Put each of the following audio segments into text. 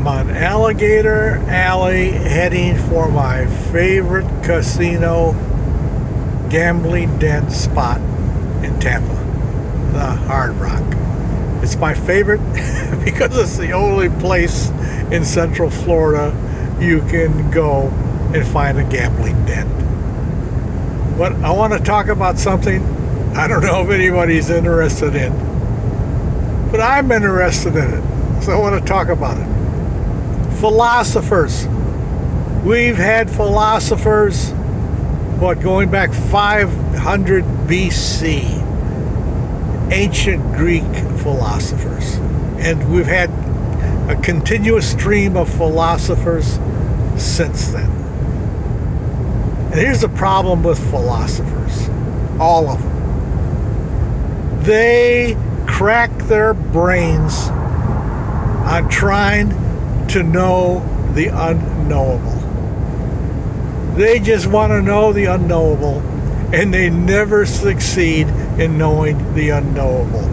I'm on Alligator Alley heading for my favorite casino gambling den spot in Tampa, the Hard Rock. It's my favorite because it's the only place in Central Florida you can go and find a gambling den. But I want to talk about something I don't know if anybody's interested in, but I'm interested in it, so I want to talk about it. Philosophers. We've had philosophers, going back 500 BC. Ancient Greek philosophers. And we've had a continuous stream of philosophers since then. And here's the problem with philosophers. All of them. They crack their brains on trying to know the unknowable. They just want to know the unknowable, and they never succeed in knowing the unknowable.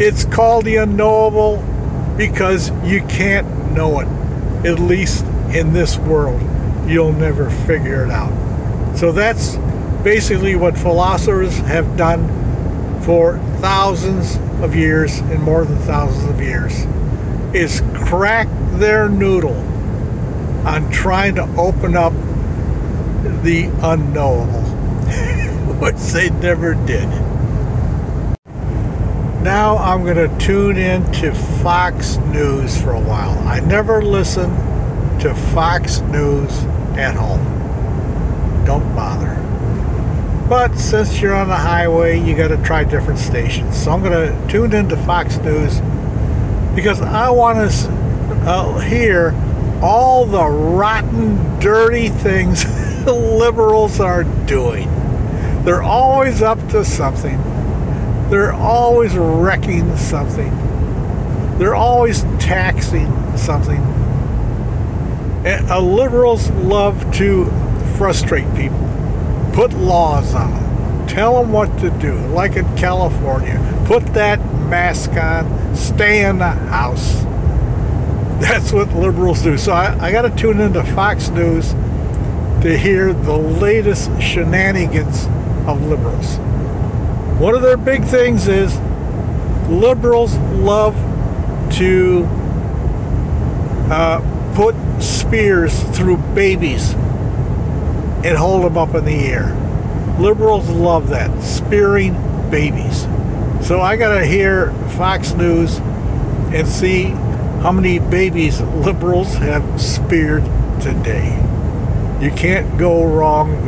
It's called the unknowable because you can't know it. At least in this world, you'll never figure it out. So that's basically what philosophers have done for thousands of years, and more than thousands of years, is crack their noodle on trying to open up the unknowable, which they never did. Now I'm going to tune in to Fox News for a while. I never listen to Fox News at home. Don't bother. But since you're on the highway, you got to try different stations. So I'm going to tune into Fox News because I want to hear all the rotten, dirty things the liberals are doing. They're always up to something. They're always wrecking something. They're always taxing something. And liberals love to frustrate people. Put laws on them. Tell them what to do. Like in California. Put that mask on. Stay in the house. That's what liberals do. So I got to tune into Fox News to hear the latest shenanigans of liberals. One of their big things is liberals love to put spears through babies and hold them up in the air. Liberals love that, spearing babies. So I gotta hear Fox News and see how many babies liberals have speared today. You can't go wrong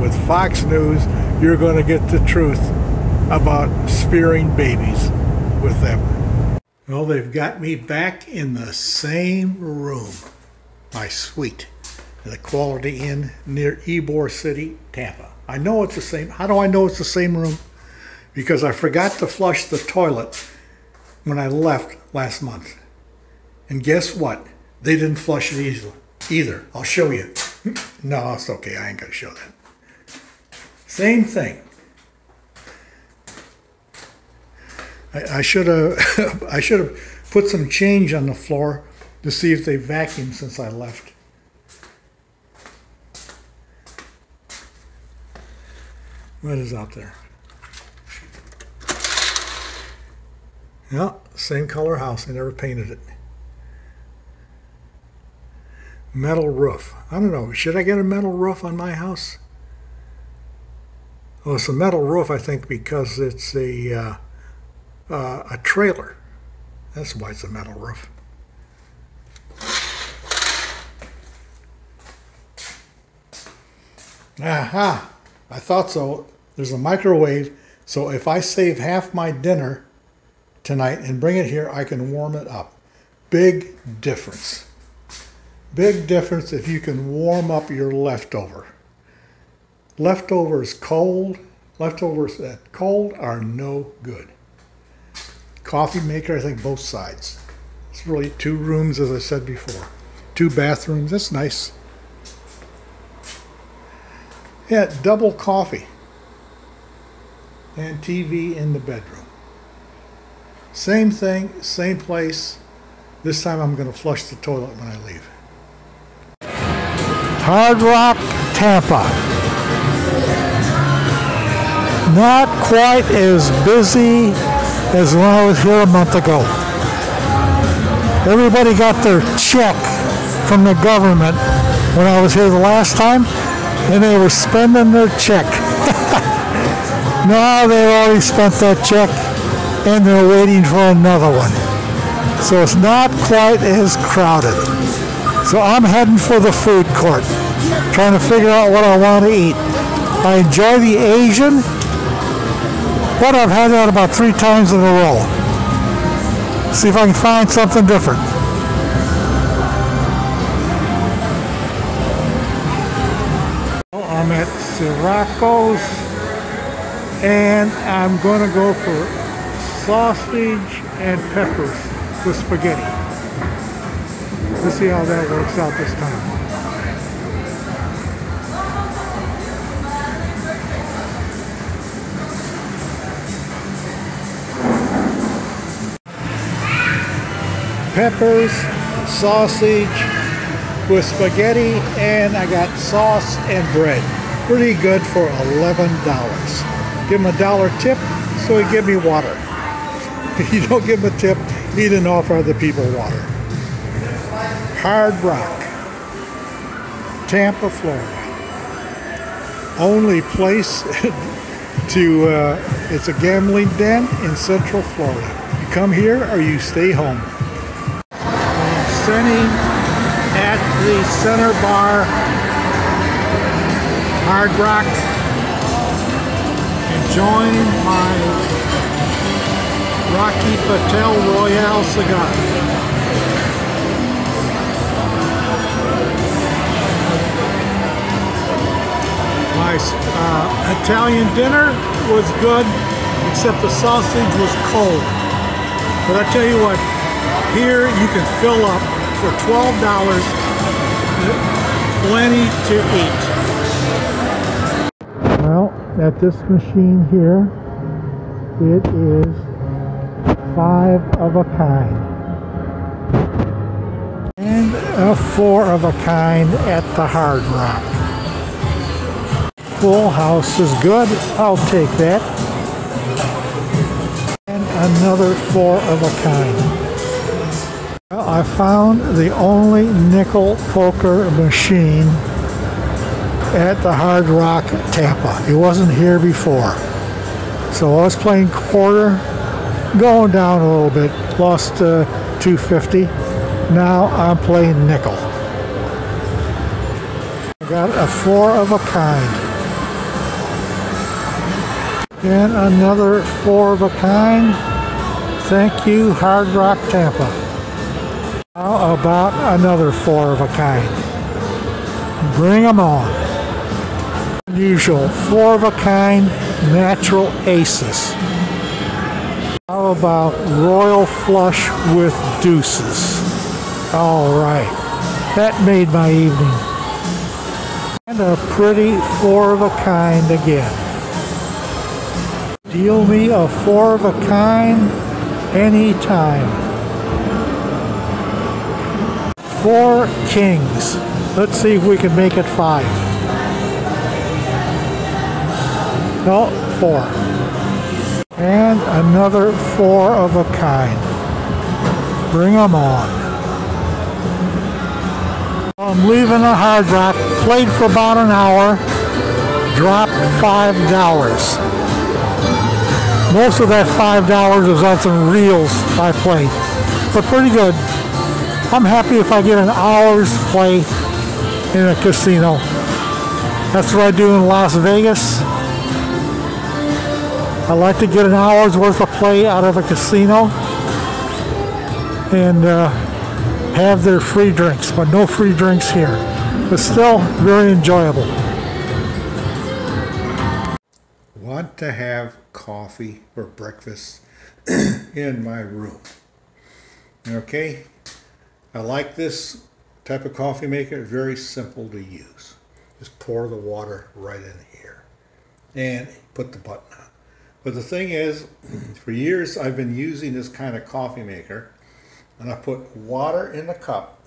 with Fox News. You're going to get the truth about spearing babies with them. Well, they've got me back in the same room, my suite, at the Quality Inn near Ybor City, Tampa. I know it's the same. How do I know it's the same room? Because I forgot to flush the toilet when I left last month. And guess what? They didn't flush it either. I'll show you. No, it's okay. I ain't going to show that. Same thing. I should have put some change on the floor to see if they vacuumed since I left. What is out there? Yeah, same color house. I never painted it. Metal roof. I don't know. Should I get a metal roof on my house? Well, it's a metal roof, I think, because it's a trailer. That's why it's a metal roof. Aha! I thought so. There's a microwave, so if I save half my dinner tonight and bring it here, I can warm it up. Big difference. Big difference if you can warm up your leftover. Leftovers cold. Leftovers that cold are no good. Coffee maker, I think both sides. It's really 2 rooms, as I said before. 2 bathrooms. That's nice. Yeah, double coffee. And TV in the bedroom. Same thing, same place. This time I'm going to flush the toilet when I leave. Hard Rock, Tampa. Not quite as busy as when I was here a month ago. Everybody got their check from the government when I was here the last time, and they were spending their check. Now they've already spent that check, and they're waiting for another one. So it's not quite as crowded. So I'm heading for the food court, trying to figure out what I want to eat. I enjoy the Asian, but I've had that about 3 times in a row. See if I can find something different. I'm at Sirocco's, and I'm going to go for sausage and peppers with spaghetti. Let's see how that works out this time. Peppers, sausage with spaghetti, and I got sauce and bread. Pretty good for $11. Give him a $1 tip, so he give me water. If you don't give him a tip, he didn't offer other people water. Hard Rock, Tampa, Florida. Only place to, it's a gambling den in Central Florida. You come here or you stay home. I'm sitting at the center bar, Hard Rock, enjoying my Rocky Patel Royale cigar. My Italian dinner was good, except the sausage was cold. But I tell you what, here you can fill up for $12, plenty to eat. Well, at this machine here, it is 5 of a kind. And a 4 of a kind at the Hard Rock. Full house is good, I'll take that. And another 4 of a kind. Well, I found the only nickel poker machine at the Hard Rock, Tampa. It wasn't here before. So I was playing quarter, going down a little bit, lost $2.50. Now I'm playing nickel. I got a 4 of a kind. And another 4 of a kind. Thank you, Hard Rock, Tampa. How about another 4 of a kind? Bring them on. Usual 4 of a kind natural aces. How about royal flush with deuces? All right, that made my evening. And a pretty 4 of a kind again. Deal me a 4 of a kind anytime. 4 kings. Let's see if we can make it 5. No, 4. And another 4 of a kind. Bring them on. I'm leaving the Hard Rock. Played for about an hour. Dropped $5. Most of that $5 was on some reels I played, but pretty good. I'm happy if I get an hour's play in a casino. That's what I do in Las Vegas. I like to get an hour's worth of play out of a casino and have their free drinks, but no free drinks here. But still very enjoyable. Want to have coffee or breakfast in my room. Okay, I like this type of coffee maker. Very simple to use. Just pour the water right in here and put the button on. But the thing is, for years I've been using this kind of coffee maker and I put water in the cup,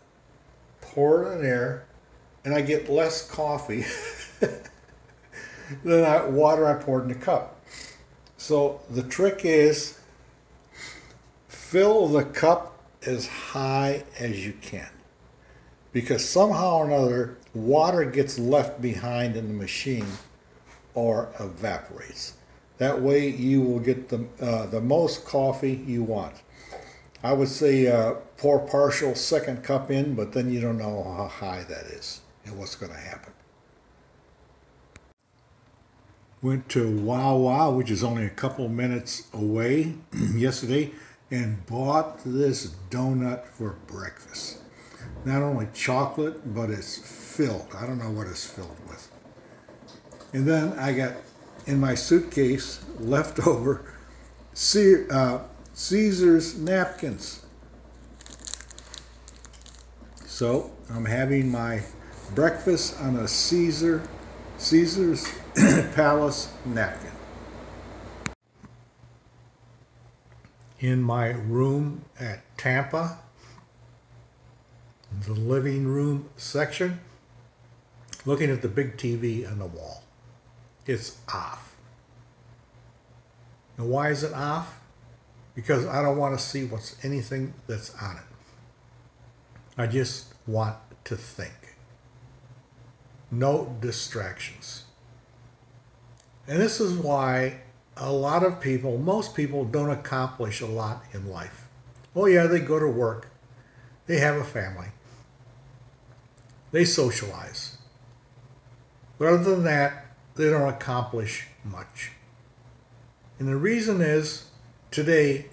pour it in there, and I get less coffee than that water I poured in the cup. So the trick is fill the cup as high as you can, because somehow or another water gets left behind in the machine or evaporates. That way you will get the most coffee you want. I would say pour partial second cup in, but then you don't know how high that is and what's going to happen. Went to Wawa, which is only a couple minutes away yesterday, and bought this donut for breakfast. Not only chocolate, but it's filled. I don't know what it's filled with. And then I got in my suitcase leftover Caesar's napkins. So I'm having my breakfast on a Caesar's Palace napkin. In my room at Tampa, the living room section, looking at the big TV on the wall. It's off. And why is it off? Because I don't want to see anything that's on it. I just want to think. No distractions. And this is why a lot of people, most people, don't accomplish a lot in life. Oh yeah, they go to work. They have a family. They socialize. But other than that, they don't accomplish much. And the reason is, today,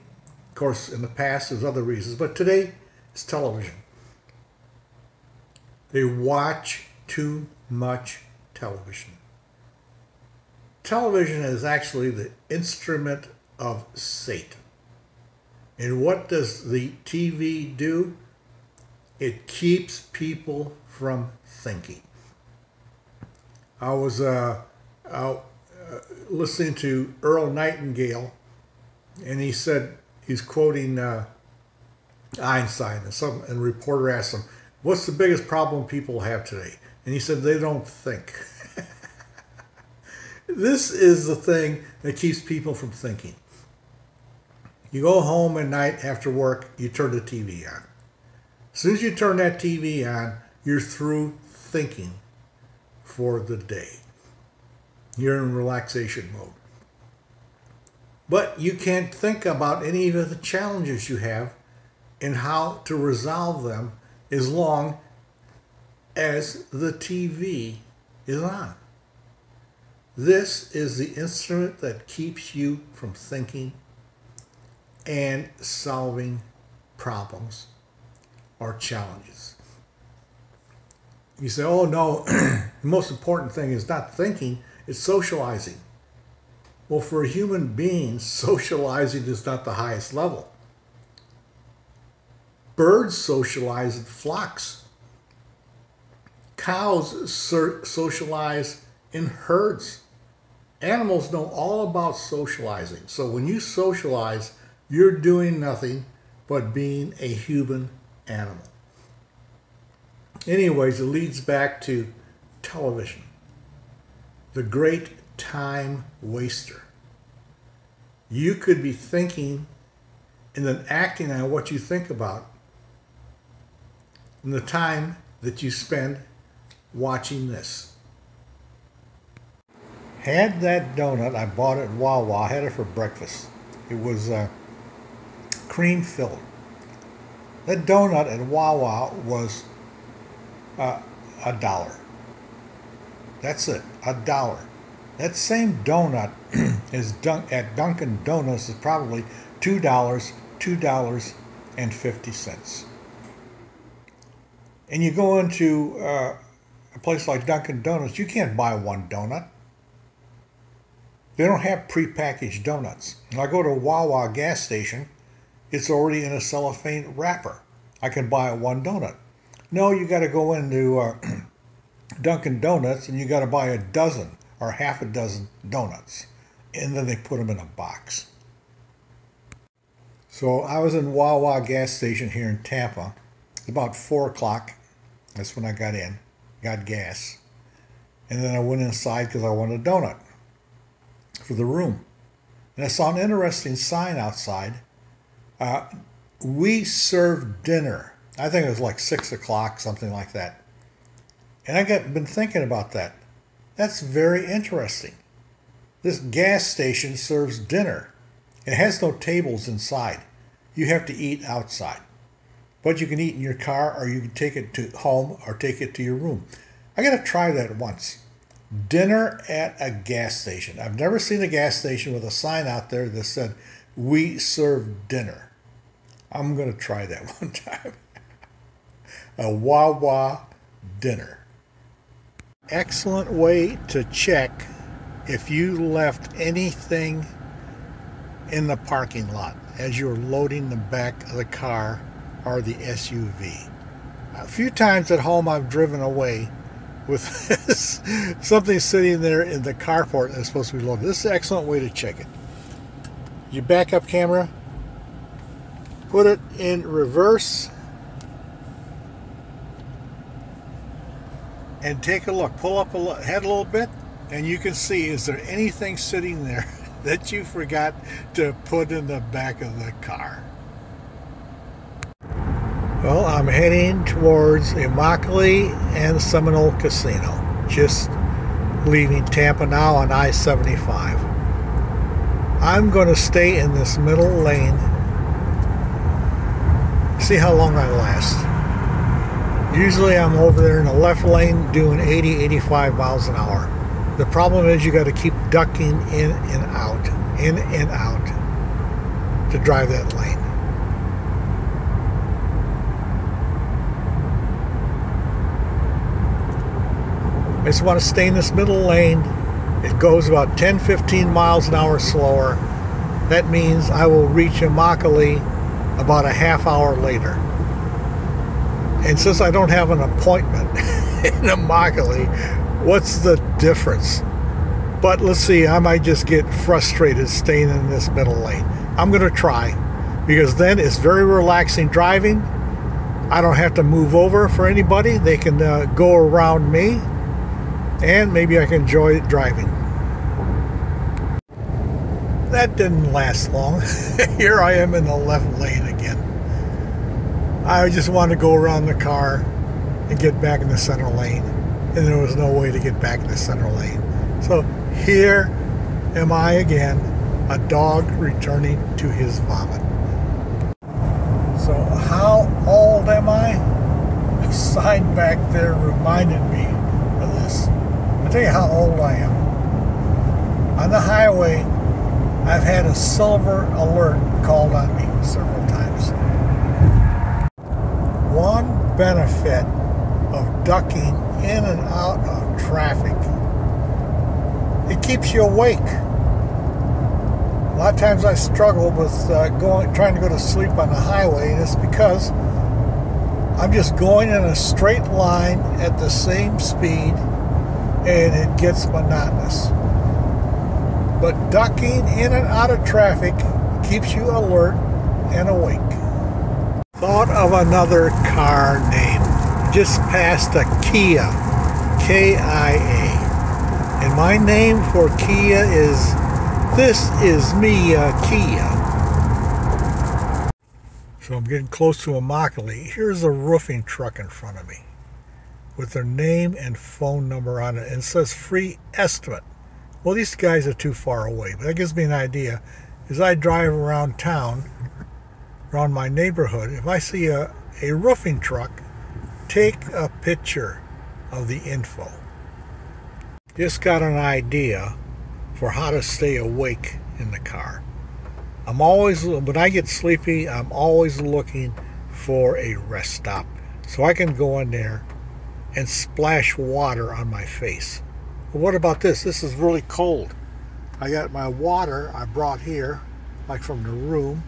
of course, in the past there's other reasons, but today it's television. They watch too much television. Television is actually the instrument of Satan. And what does the TV do? It keeps people from thinking. I was listening to Earl Nightingale, and he said, he's quoting Einstein, and a reporter asked him, what's the biggest problem people have today? And he said, they don't think. This is the thing that keeps people from thinking. You go home at night after work, you turn the TV on. As soon as you turn that TV on, you're through thinking for the day. You're in relaxation mode. But you can't think about any of the challenges you have and how to resolve them as long as the TV is on. This is the instrument that keeps you from thinking and solving problems or challenges. You say, oh no, the most important thing is not thinking, it's socializing. Well, for a human being, socializing is not the highest level. Birds socialize in flocks. Cows socialize in herds. Animals know all about socializing. So when you socialize, you're doing nothing but being a human animal. Anyways, it leads back to television. The great time waster. You could be thinking and then acting on what you think about in the time that you spend watching this. Had that donut, I bought it at Wawa, I had it for breakfast. It was cream filled. That donut at Wawa was $1. That's it, $1. That same donut is at Dunkin' Donuts is probably $2.50. And you go into a place like Dunkin' Donuts, you can't buy one donut. They don't have prepackaged donuts. When I go to a Wawa gas station, it's already in a cellophane wrapper. I can buy one donut. No, you got to go into Dunkin' Donuts and you got to buy a dozen or half a dozen donuts. And then they put them in a box. So I was in Wawa gas station here in Tampa. It's about 4 o'clock. That's when I got in, got gas. And then I went inside because I wanted a donut for the room. And I saw an interesting sign outside. We serve dinner. I think it was like 6 o'clock, something like that. And I been thinking about that. That's very interesting. This gas station serves dinner. It has no tables inside. You have to eat outside. But you can eat in your car, or you can take it to home or take it to your room. I got to try that once. Dinner at a gas station. I've never seen a gas station with a sign out there that said, "We serve dinner." I'm going to try that one time. A Wawa dinner. Excellent way to check if you left anything in the parking lot as you're loading the back of the car or the SUV. A few times at home I've driven away with something sitting there in the carport that's supposed to be loaded. This is an excellent way to check it. Your backup camera, put it in reverse, and take a look. Pull up ahead a little bit, and you can see, is there anything sitting there that you forgot to put in the back of the car? Well, I'm heading towards Immokalee and Seminole Casino. Just leaving Tampa now on I-75. I'm going to stay in this middle lane. See how long I last. Usually I'm over there in the left lane doing 80, 85 miles an hour. The problem is you got to keep ducking in and out to drive that lane. I just want to stay in this middle lane. It goes about 10-15 miles an hour slower. That means I will reach Immokalee about a half hour later. And since I don't have an appointment in Immokalee, what's the difference? But let's see, I might just get frustrated staying in this middle lane. I'm going to try, because then it's very relaxing driving. I don't have to move over for anybody. They can go around me, and maybe I can enjoy driving. That didn't last long. Here I am in the left lane again. I just wanted to go around the car and get back in the center lane, and there was no way to get back in the center lane. So here am I again, a dog returning to his vomit. So how old am I? A sign back there reminded me of this. I'll tell you how old I am. On the highway, I've had a silver alert called on me several times. One benefit of ducking in and out of traffic, it keeps you awake. A lot of times I struggle with trying to go to sleep on the highway, and it's because I'm just going in a straight line at the same speed, and it gets monotonous. But ducking in and out of traffic keeps you alert and awake. Thought of another car name. Just passed a Kia, K-I-A. And my name for Kia is, "This is me, Kia." So I'm getting close to Immokalee. Here's a roofing truck in front of me with their name and phone number on it, and it says free estimate. Well, these guys are too far away, but that gives me an idea. As I drive around town, around my neighborhood, if I see a roofing truck, take a picture of the info. Just got an idea for how to stay awake in the car. I'm always, when I get sleepy, I'm always looking for a rest stop so I can go in there and splash water on my face. But what about this? This is really cold. I got my water I brought here, like from the room,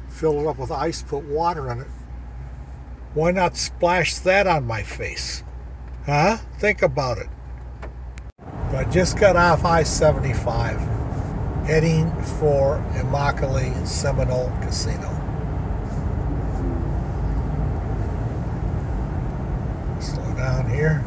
fill it up with ice, put water in it. Why not splash that on my face? Huh? Think about it. I just got off I-75, heading for Immokalee Seminole Casino. Slow down here.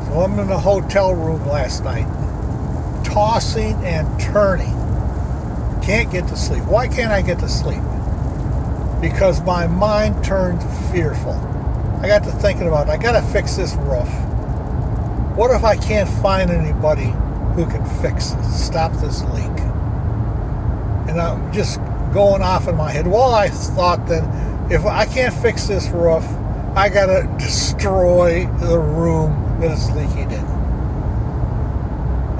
So I'm in the hotel room last night, tossing and turning. Can't get to sleep. Why can't I get to sleep? Because my mind turned fearful. I got to thinking about, I got to fix this roof. What if I can't find anybody who can fix it, stop this leak? And I'm just going off in my head. Well, I thought that if I can't fix this roof, I got to destroy the room that it's leaking in.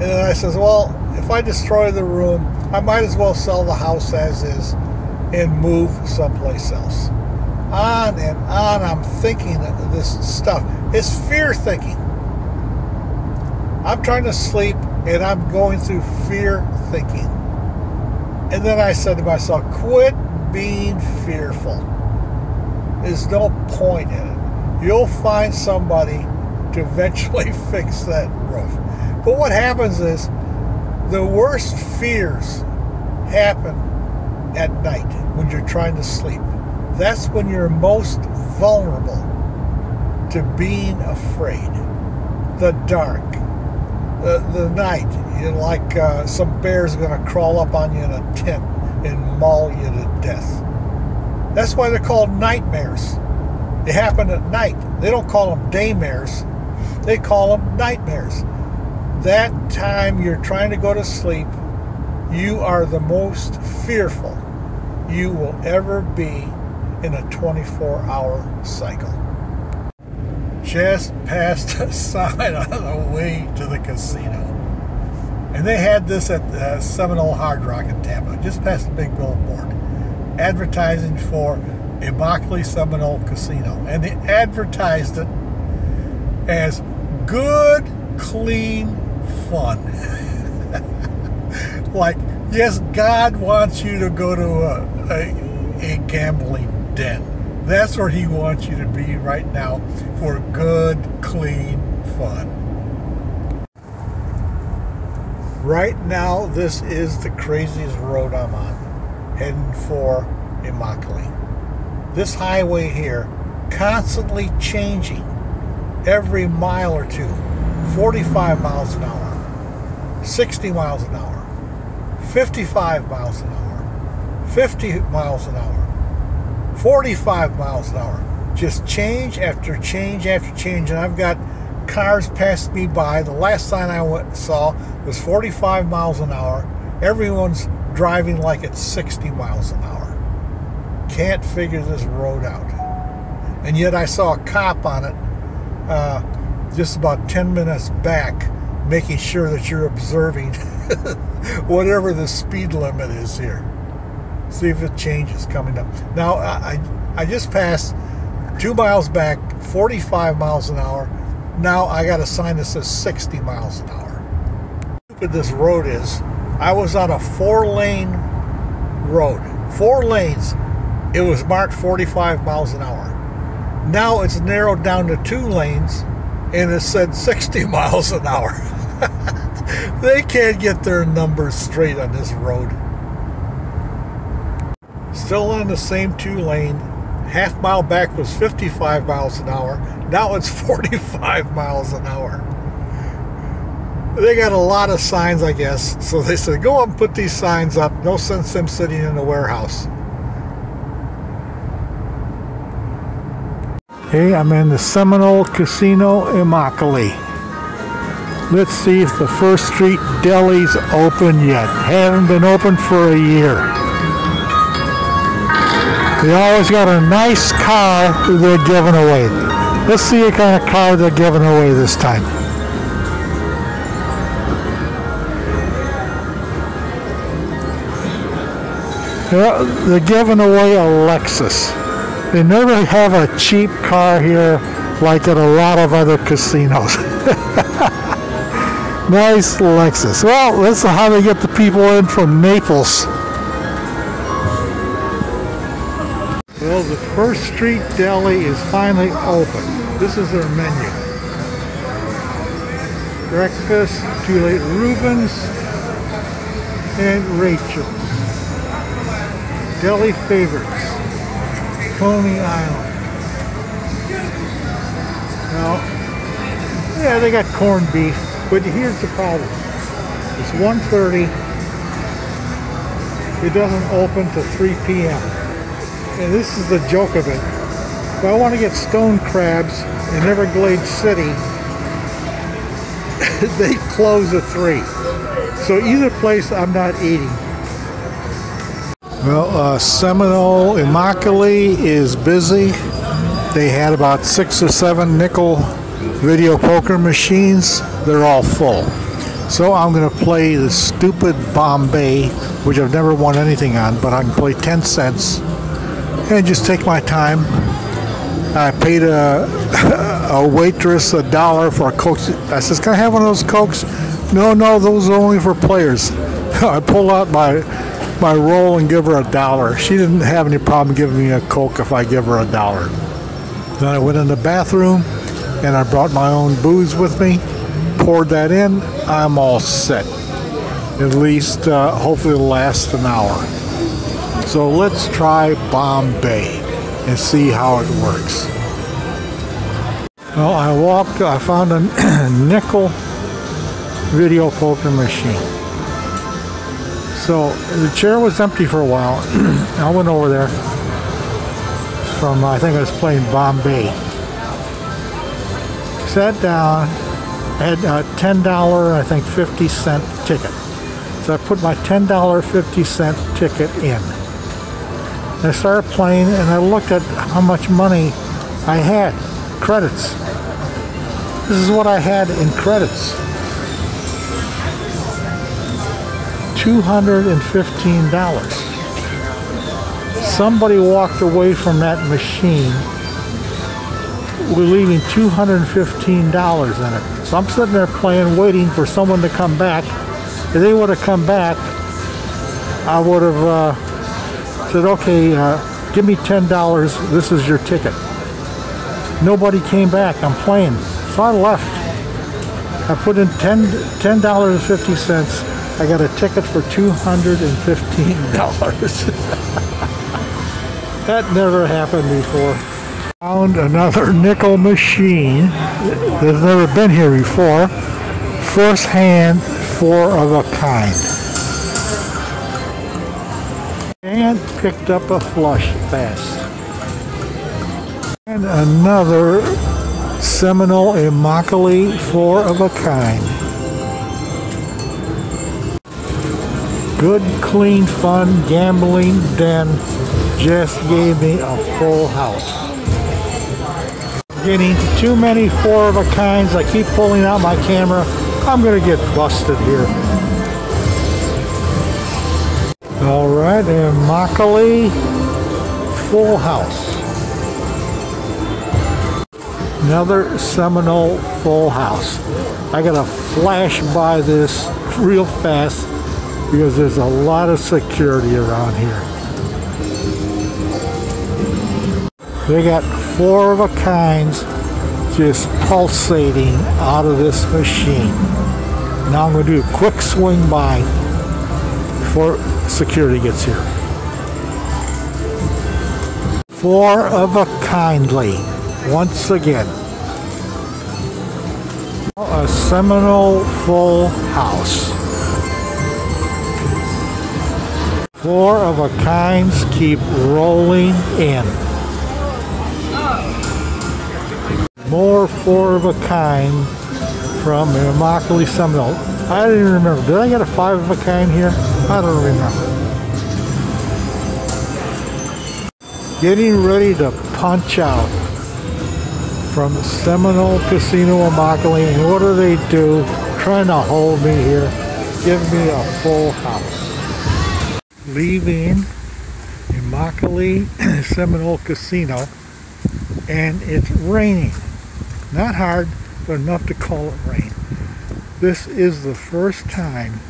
And then I says, well, if I destroy the room, I might as well sell the house as is and move someplace else. On and on, I'm thinking of this stuff. It's fear thinking. I'm trying to sleep and I'm going through fear thinking. And then I said to myself, quit being fearful. There's no point in it. You'll find somebody to eventually fix that roof. But what happens is the worst fears happen at night when you're trying to sleep. That's when you're most vulnerable to being afraid. The dark, the night, you know, like some bear's going to crawl up on you in a tent and maul you to death. That's why they're called nightmares. They happen at night. They don't call them daymares. They call them nightmares. That time you're trying to go to sleep, you are the most fearful you will ever be in a 24-hour cycle. Just passed a sign on the way to the casino. And they had this at Tampa Hard Rock in Tampa. Just past a big billboard advertising for Immokalee Seminole Casino. And they advertised it as good, clean fun. Like, yes, God wants you to go to a gambling den. That's where He wants you to be right now for good, clean fun. Right now, this is the craziest road I'm on, heading for Immokalee. This highway here, constantly changing every mile or two. 45 miles an hour, 60 miles an hour, 55 miles an hour, 50 miles an hour, 45 miles an hour. Just change after change after change. And I've got cars passed me by. The last sign I saw was 45 miles an hour. Everyone's driving like it's 60 miles an hour. Can't figure this road out. And yet I saw a cop on it just about 10 minutes back, making sure that you're observing whatever the speed limit is here. See if it changes coming up. Now, I just passed 2 miles back, 45 miles an hour. Now I got a sign that says 60 miles an hour. How stupid this road is. I was on a 4-lane road. 4 lanes. It was marked 45 miles an hour. Now it's narrowed down to 2 lanes, and it said 60 miles an hour. They can't get their numbers straight on this road. Still on the same 2-lane. Half mile back was 55 miles an hour. Now it's 45 miles an hour. They got a lot of signs, I guess. So they said, go up and put these signs up. No sense them sitting in the warehouse. Hey, I'm in the Seminole Casino Immokalee. Let's see if the First Street Deli's open yet. Haven't been open for a year. They always got a nice car they're giving away. Let's see what kind of car they're giving away this time. They're giving away a Lexus. They never have a cheap car here like at a lot of other casinos. Nice Lexus. Well, that's how they get the people in from Naples. Well, the First Street Deli is finally open. This is their menu. Breakfast, Too Late Rubens, and Rachel's. Deli Favorites, Coney Island. Now, yeah, they got corned beef, but here's the problem. It's 1:30. It doesn't open till 3 p.m. And this is the joke of it. If I want to get stone crabs in Everglades City, they close at 3. So either place I'm not eating. Well, Seminole Immokalee is busy. They had about 6 or 7 nickel video poker machines. They're all full. So I'm going to play the stupid Bombay, which I've never won anything on, but I can play 10 cents and just take my time. I paid a waitress $1 for a Coke. I says, can I have one of those Cokes? No, those are only for players. I pull out my roll and give her $1. She didn't have any problem giving me a Coke if I give her $1. Then I went in the bathroom and I brought my own booze with me, poured that in. I'm all set. At least, hopefully it'll last an hour. So let's try Bombay and see how it works. Well, I found a nickel video poker machine. So the chair was empty for a while. I went over there I think I was playing Bombay. Sat down, had a $10, I think 50-cent ticket. So I put my $10, 50-cent ticket in. I started playing and I looked at how much money I had, credits. This is what I had in credits. $215. Somebody walked away from that machine. We're leaving $215 in it. So I'm sitting there playing, waiting for someone to come back. If they would have come back, I would have said, okay, give me $10, this is your ticket. Nobody came back, I'm playing. So I left. I put in $10.50. I got a ticket for $215. That never happened before. Found another nickel machine that's never been here before. First hand, 4 of a kind. And picked up a flush fast. And another Seminole Immokalee, 4 of a kind. Good, clean, fun gambling den just gave me a full house. Getting too many 4 of a kinds. I keep pulling out my camera. I'm gonna get busted here. All right, Immokalee, full house. Another Seminole full house. I gotta flash by this real fast because there's a lot of security around here. They got 4 of a kinds just pulsating out of this machine. Now I'm going to do a quick swing by before security gets here. 4 of a kindly, once again. A Seminole full house. 4 of a kinds keep rolling in. More 4 of a kind from Immokalee Seminole. I didn't even remember. Did I get a 5 of a kind here? I don't remember. Getting ready to punch out from Seminole Casino Immokalee. And what do? Trying to hold me here. Give me a full house. Leaving Immokalee Seminole Casino, and it's raining. Not hard, but enough to call it rain. This is the first time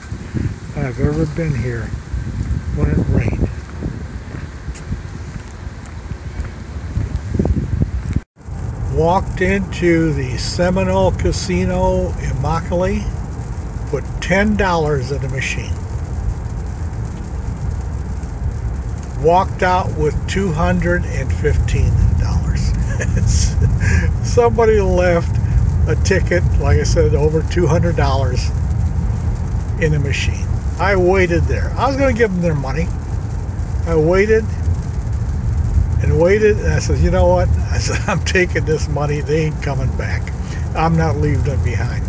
I've ever been here when it rained. Walked into the Seminole Casino in Immokalee, put $10 in the machine. Walked out with $215. Somebody left a ticket, like I said, over $200 in the machine. I waited there. I was going to give them their money. I waited and waited, and I said, you know what? I said, I'm taking this money. They ain't coming back. I'm not leaving them behind.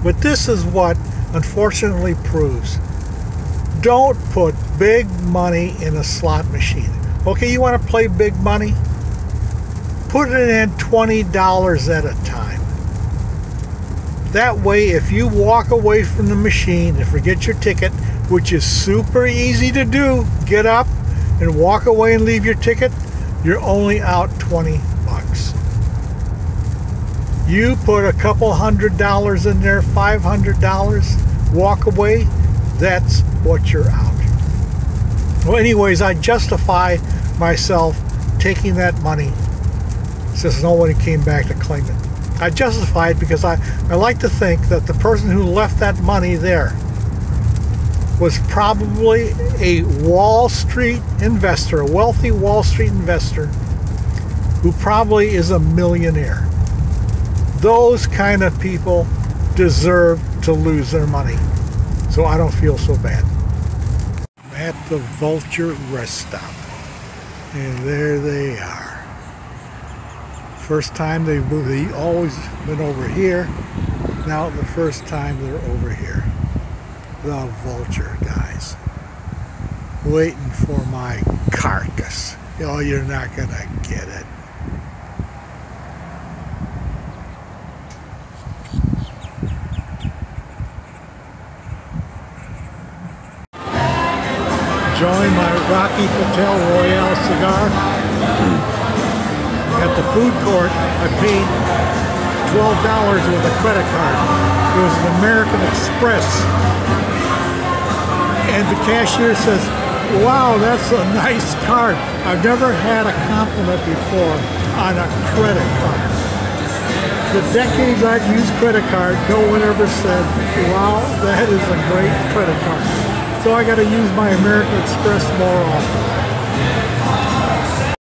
But this is what unfortunately proves. Don't put big money in a slot machine. Okay, you want to play big money? Put it in $20 at a time. That way, if you walk away from the machine and forget your ticket, which is super easy to do, get up and walk away and leave your ticket, you're only out 20 bucks. You put a couple $100 in there, $500, walk away, that's what you're out. Well, anyways, I justify myself taking that money since nobody came back to claim it. I justify it because I like to think that the person who left that money there was probably a Wall Street investor, a wealthy Wall Street investor who probably is a millionaire. Those kind of people deserve to lose their money. So I don't feel so bad. I'm at the Vulture rest stop. And there they are. First time they've moved. They've always been over here. Now the first time they're over here. The Vulture guys. Waiting for my carcass. Oh, you're not gonna get it. Enjoying my Rocky Patel Royale cigar. At the food court, I paid $12 with a credit card. It was an American Express. And the cashier says, wow, that's a nice card. I've never had a compliment before on a credit card. The decades I've used credit card, no one ever said, wow, that is a great credit card. So I got to use my American Express more often.